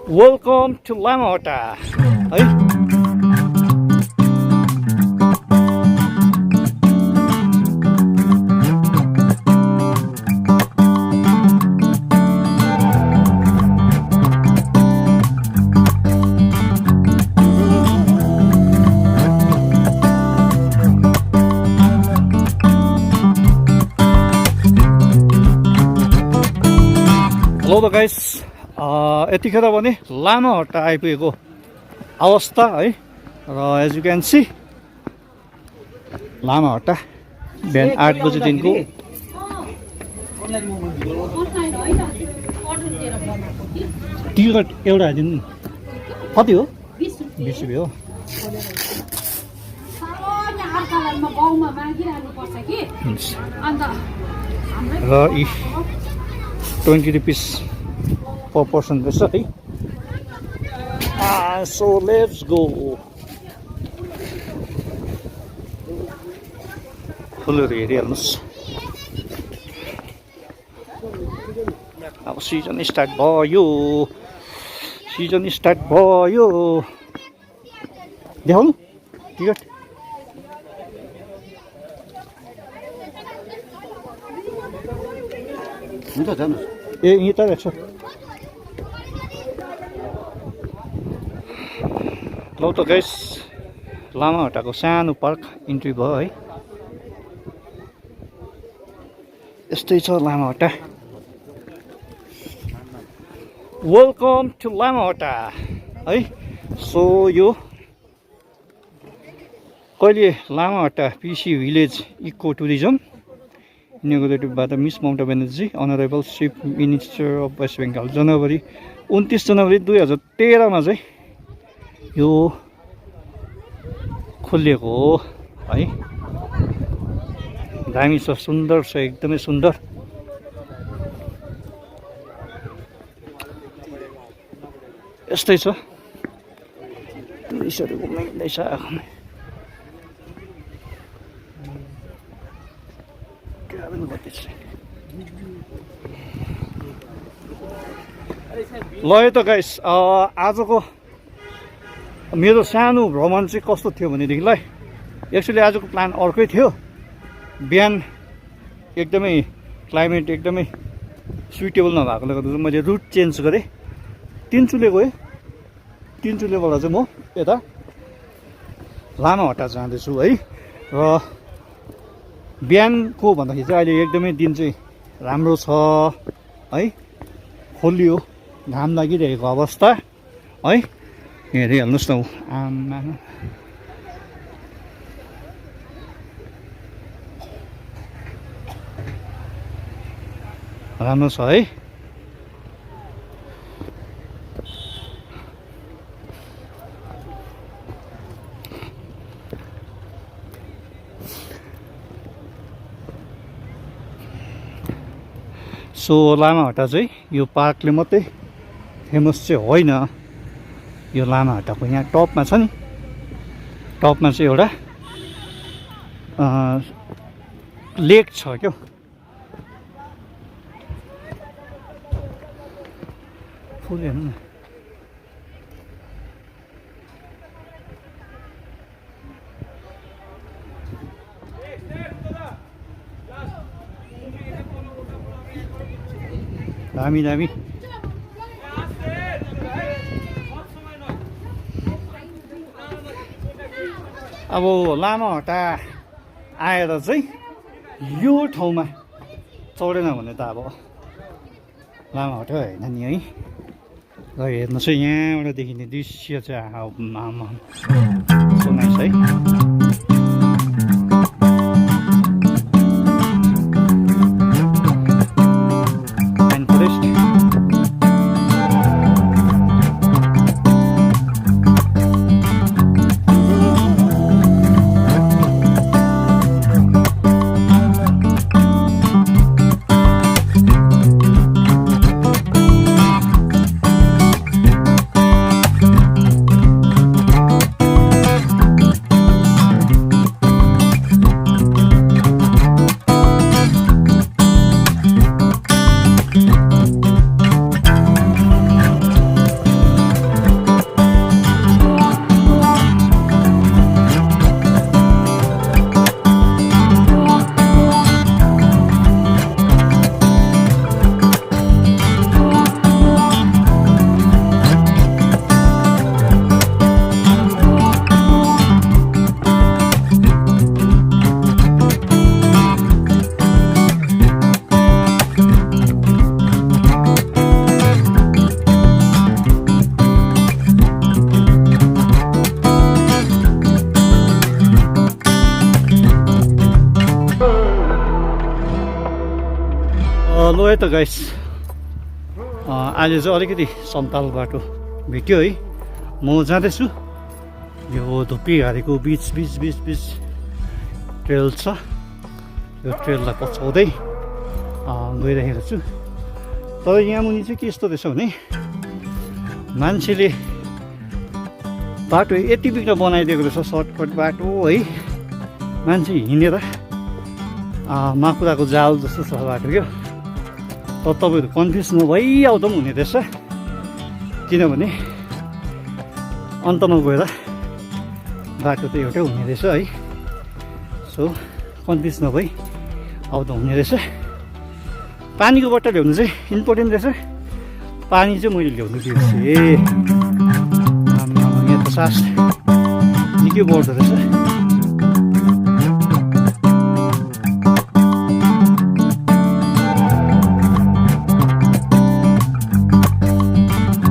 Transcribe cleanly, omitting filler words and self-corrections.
Welcome to Lamahatta है। Hello त guys, यतिखेर भने लामाहट्टा आइपुगेको अवस्था है। र as you can see Lamahatta बिहान 8 बजेदेखिको टिकट एउटा दिन कति हो? 20 रुपियाँ हो। र यी 20 रुपिस पर पर्सन रहेछ है। So let's go. फुलहरू हेरिहाल्नुहोस्। अब सिजन स्टार्ट भयो, सिजन स्टार्ट भयो। देखाउनु टिकट। हुन्छ जानु। ए यहीँ त रहेछ। लौ त गाइस, लामाहट्टाको सानो पार्क इन्ट्री भयो है। यस्तै छ लामाहट्टा। वेलकम टु लामाहट्टा है। सो यो कहिले लामाहट्टा पिसी भिलेज इको टुरिज्म इनोगुरेटिभबाट Miss Mamata Banerjee honourable chief minister of West Bengal जनवरी 29 जनवरी 2013 मा चाहिँ यो खोलिएको हो है। दामी छ, सुन्दर छ, एकदमै सुन्दर। यस्तै छ, टुरिस्टहरू घुम्दैछ। ल है त गाइस, आजको मेरो सानो भ्रमण चाहिँ कस्तो थियो भनेदेखिलाई एक्चुअली आजको प्लान अर्कै थियो। बिहान एकदमै क्लाइमेट एकदमै सुइटेबल नभएकोले गर्दा मैले रुट चेन्ज गरेँ। तिनचुले गएँ। तिनचुलेबाट चाहिँ म यता लामाहट्टा जाँदैछु है। र बिहानको भन्दाखेरि चाहिँ अहिले एकदमै दिन चाहिँ राम्रो छ है। खोलियो, घाम लागिरहेको अवस्था है। हेरिहाल्नुहोस् न, आमा राम्रो छ है। सो लामाहट्टा चाहिँ यो पार्कले मात्रै फेमस चाहिँ होइन। यो लामाहट्टाको यहाँ टपमा छ नि, टपमा चाहिँ एउटा लेक छ क्या। फुल हेर्नु न। दामी दामी। अब लामाहट्टा आएर चाहिँ यो ठाउँमा चढेन भने त अब लामाहट्टा होइन नि है। र हेर्नुहोस् है, यहाँबाट देखिने दृश्य चाहिँ सो नाइस है। है त गाइस, अहिले चाहिँ अलिकति सन्ताल बाटो भेट्यो है। म जाँदैछु, यो धुप्पीघारीको बिच ट्रेल छ, यो ट्रेललाई पछाउँदै गइरहेको छु। तर यहाँ मुनि चाहिँ के यस्तो रहेछ भने मान्छेले बाटो यति बिघ्न बनाइदिएको रहेछ, सर्टकट बाटो है। मान्छे हिँडेर माकुराको जाल जस्तो छ बाटो क्या। तर तपाईँहरू कन्फ्युज नभई आउँदा पनि हुने रहेछ, किनभने अन्तमा गएर बाटो त एउटै हुने रहेछ है। सो कन्फ्युज नभई आउँदा हुने रहेछ। पानीको बोतल ल्याउनु चाहिँ इम्पोर्टेन्ट रहेछ। पानी चाहिँ मैले ल्याउनु बिर्सेँ। यहाँ त सास निकै बढ्दो रहेछ।